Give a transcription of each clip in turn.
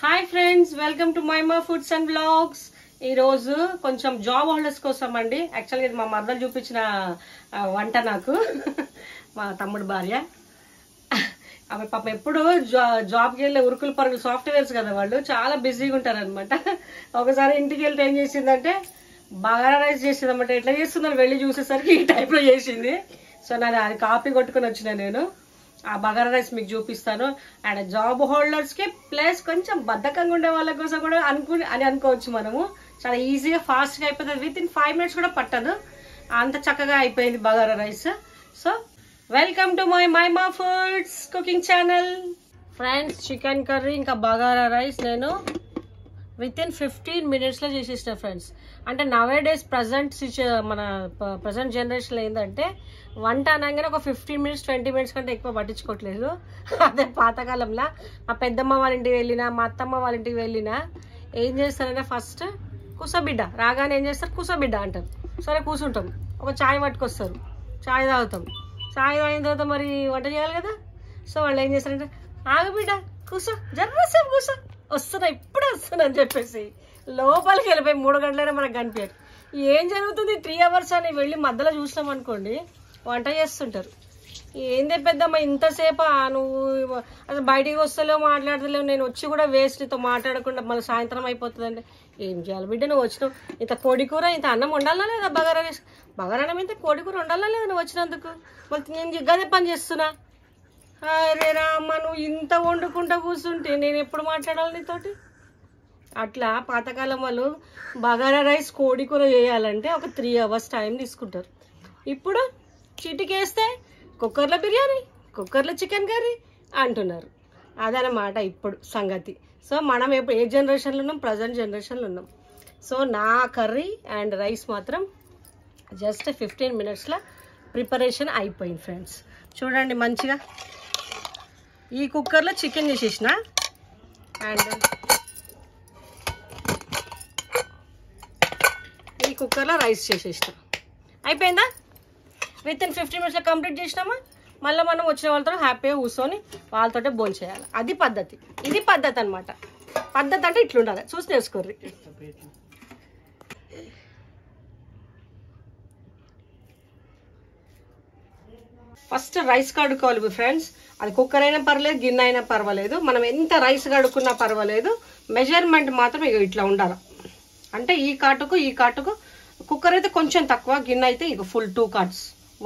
Hi friends, welcome to Maima foods and blogs. ఈరోజు కొంచెం job holders కోసం అండి. యాక్చువల్గా ఇది మా మదర్ చూపించిన వంట నాకు మా తమ్ముడు భార్య. ఆమె పాప ఎప్పుడు జాబ్కి వెళ్ళే ఉరుకులు పరుగులు, సాఫ్ట్వేర్స్ కదా వాళ్ళు, చాలా బిజీగా ఉంటారు అనమాట. ఒకసారి ఇంటికి వెళ్తే ఏం చేసిందంటే బగారా రైస్ చేసింది అనమాట. ఎట్లా చేస్తుందని వెళ్ళి చూసేసరికి ఈ టైప్లో చేసింది. సో నాది అది కాపీ కొట్టుకుని వచ్చిన నేను. ఆ బగారా రైస్ మీకు చూపిస్తాను. అండ్ జాబ్ హోల్డర్స్ కి ప్లస్ కొంచెం బద్ధకంగా ఉండే వాళ్ళ కోసం కూడా అనుకోవచ్చు మనము. చాలా ఈజీగా ఫాస్ట్గా అయిపోతుంది. విత్ ఇన్ 5 minutes కూడా పట్టదు, అంత చక్కగా అయిపోయింది bagara rice. So welcome to my Maima foods cooking channel. Friends, chicken curry ఇంకా బగారా రైస్ నేను విత్ ఇన్ 15 minutes చేసేసిన ఫ్రెండ్స్. అంటే నవే డేస్ మన ప్రజెంట్ జనరేషన్లో ఏంటంటే వంట అనగానే ఒక 15 minutes 20 minutes కంటే ఎక్కువ పట్టించుకోవట్లేదు. అదే పాతకాలంలో మా పెద్దమ్మ వాళ్ళ ఇంటికి వెళ్ళినా, మా అత్తమ్మ వాళ్ళ ఇంటికి వెళ్ళినా ఏం చేస్తారంటే ఫస్ట్ కూసబిడ్డ రాగానే ఏం చేస్తారు, కూసబిడ్డ అంటారు. సరే కూర్చుంటాం, ఒక చాయ్ పట్టుకొస్తారు, చాయ్ తాగుతాం. చాయ్ తాగిన తర్వాత మరి వంట చేయాలి కదా. సో వాళ్ళు ఏం చేస్తారంటే ఆగబిడ్డ కూర్చో, జర్రసేపు కూర్చో, వస్తున్నా ఇప్పుడే వస్తున్నా అని చెప్పేసి లోపలికి వెళ్ళిపోయి 3 గంటలైనా మనకు కనిపించారు. ఏం జరుగుతుంది 3 hours అని వెళ్ళి మధ్యలో చూసినాం అనుకోండి, వంట చేస్తుంటారు. ఏందే పెద్దమ్మ ఇంతసేపు నువ్వు అసలు బయటికి వస్తలేవు, మాట్లాడతలేవు, నేను వచ్చి కూడా వేస్ట్, నీతో మాట్లాడకుండా మళ్ళీ సాయంత్రం అయిపోతుందండి. ఏం చేయాలి బిడ్డ, నువ్వు వచ్చినావు, ఇంత కోడి కూర ఇంత అన్నం వండాలా లేదా, బగారా అన్నం ఇంత కోడి కూర వండాలా లేదా నువ్వు వచ్చినందుకు, మళ్ళీ నేను గదే పని చేస్తున్నా. అరే రామ్మ, నువ్వు ఇంత వండుకుంటా కూర్చుంటే నేను ఎప్పుడు మాట్లాడాలి నీతోటి. అట్లా పాతకాలం వాళ్ళు బగారా రైస్ కోడి కూర చేయాలంటే ఒక 3 hours టైం తీసుకుంటారు. ఇప్పుడు చిటికేస్తే కుక్కర్లో బిర్యానీ, కుక్కర్లో చికెన్ కర్రీ అంటున్నారు. అదనమాట ఇప్పుడు సంగతి. సో మనం ఎప్పుడు ఏ జనరేషన్లో ఉన్నాం, ప్రజెంట్ జనరేషన్లో ఉన్నాం. సో నా కర్రీ అండ్ రైస్ మాత్రం జస్ట్ 15 minutes ప్రిపరేషన్ అయిపోయింది ఫ్రెండ్స్. చూడండి మంచిగా ఈ కుక్కర్లో చికెన్ చేసేసిన అండ్ ఈ కుక్కర్లో రైస్ చేసేసిన. అయిపోయిందా? విత్ ఇన్ 15 minutes కంప్లీట్ చేసినామా, మళ్ళీ మనం వచ్చిన వాళ్ళతో హ్యాపీగా కూర్చొని వాళ్ళతో భోజనం చేయాలి. అది పద్ధతి. ఇది పద్ధతి అనమాట. పద్ధతి అంటే ఇట్లుండాలి, చూసి నేర్చుకోర్రి. ఫస్ట్ రైస్ కడుక్కోవాలి ఫ్రెండ్స్. అది కుక్కర్ అయినా పర్వాలేదు, గిన్నె అయినా పర్వాలేదు, మనం ఎంత రైస్ కడుక్కున్నా పర్వాలేదు. మెజర్మెంట్ మాత్రం ఇక ఇట్లా ఉండాలి. అంటే ఈ కాటుకు కుక్కర్ అయితే కొంచెం తక్కువ, గిన్నె అయితే ఇక ఫుల్ 2 carts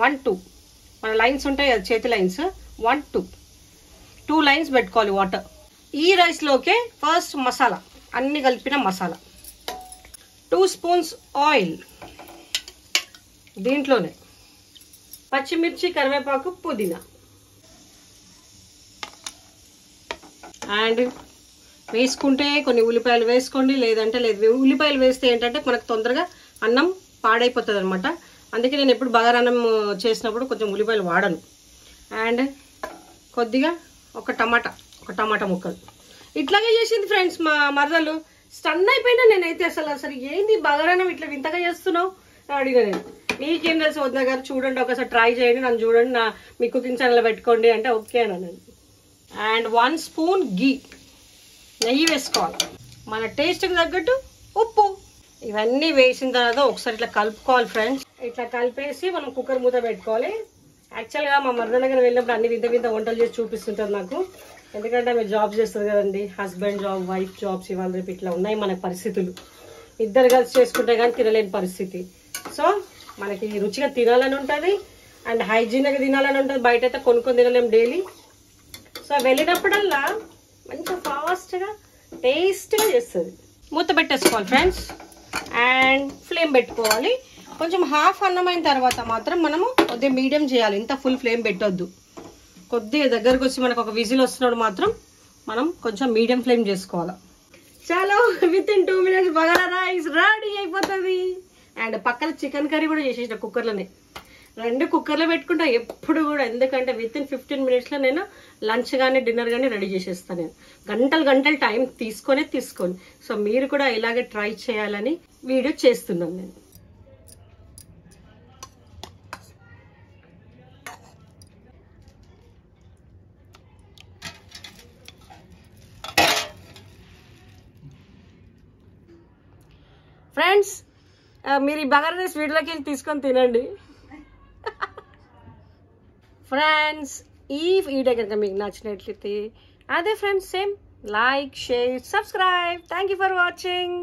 1 2 మన లైన్స్ ఉంటాయి కదా, చేతి లైన్స్ 1 2 లైన్స్ పెట్టుకోవాలి వాటర్. ఈ రైస్లోకే ఫస్ట్ మసాలా, అన్ని కలిపిన మసాలా, 2 spoons ఆయిల్, దీంట్లోనే పచ్చిమిర్చి, కరివేపాకు, పుదీనా అండ్ వేసుకుంటే కొన్ని ఉల్లిపాయలు వేసుకోండి, లేదంటే లేదు. ఉల్లిపాయలు వేస్తే ఏంటంటే మనకు తొందరగా అన్నం పాడైపోతుంది అనమాట. అందుకే నేను ఎప్పుడు బగారా అన్నం చేసినప్పుడు కొంచెం ఉల్లిపాయలు వాడను. అండ్ కొద్దిగా ఒక టమాటా ముక్కలు. ఇట్లాగే చేసింది ఫ్రెండ్స్ మా మరదలు. స్టన్ అయిపోయినా నేనైతే. అసలు ఏంది బగారా అన్నం ఇట్లా వింతగా చేస్తున్నావు అడిగా నేను. మీకేం తెలుసు వద్దా గారు, చూడండి ఒకసారి ట్రై చేయండి, నన్ను చూడండి, మీ కుకింగ్ ఛానల్ పెట్టుకోండి అంటే ఓకే అన్నాను. అండ్ 1 spoon గీ, నెయ్యి వేసుకోవాలి, మన టేస్ట్కి తగ్గట్టు ఉప్పు. ఇవన్నీ వేసిన తర్వాత ఒకసారి ఇట్లా కలుపుకోవాలి ఫ్రెండ్స్. ఇట్లా కలిపేసి మనం కుక్కర్ మూత పెట్టుకోవాలి. యాక్చువల్గా మా మరద దగ్గర వెళ్ళినప్పుడు అన్ని వింత వంటలు చేసి చూపిస్తుంటారు నాకు. ఎందుకంటే ఆమె జాబ్ చేస్తుంది కదండి, హస్బెండ్ జాబ్, వైఫ్ జాబ్స్, ఇవాళ రేపు ఇట్లా ఉన్నాయి మన పరిస్థితులు. ఇద్దరు కలిసి చేసుకుంటే కానీ తినలేని పరిస్థితి. సో మనకి రుచిగా తినాలని ఉంటుంది అండ్ హైజీన్గా తినాలని ఉంటుంది. బయట అయితే కొనుక్కొని తినలేము డైలీ. సో వెళ్ళినప్పుడల్లా మంచిగా ఫాస్ట్గా టేస్ట్గా చేస్తుంది. మూత పెట్టేసుకోవాలి ఫ్రెండ్స్ అండ్ ఫ్లేమ్ పెట్టుకోవాలి. కొంచెం హాఫ్ అన్నమైన తర్వాత మాత్రం మనము కొద్దిగా మీడియం చేయాలి, ఇంత ఫుల్ ఫ్లేమ్ పెట్టొద్దు. కొద్దిగా దగ్గరకు వచ్చి మనకు ఒక విజిల్ వస్తున్నాడు మాత్రం మనం కొంచెం మీడియం ఫ్లేమ్ చేసుకోవాలి. చాలా with in 2 minutes bagara rice ready అయిపోతుంది. అండ్ పక్కన చికెన్ కర్రీ కూడా చేసేసిన కుక్కర్లోనే. 2 కుక్కర్లో పెట్టుకుంటా ఎప్పుడు కూడా. ఎందుకంటే విత్ ఇన్ 15 minutes నేను లంచ్ కానీ డిన్నర్ కానీ రెడీ చేసేస్తాను. నేను గంటలు టైం తీసుకొని. సో మీరు కూడా ఇలాగే ట్రై చేయాలని వీడియో చేస్తున్నాను నేను. ఫ్రెండ్స్ మీరు ఈ బగారా రైస్ వీడియోలోకి వెళ్ళి తీసుకొని తినండి. ఫ్రెండ్స్ ఈ వీడియో కనుక మీకు నచ్చినట్లయితే అదే friends same like share subscribe. Thank you for watching.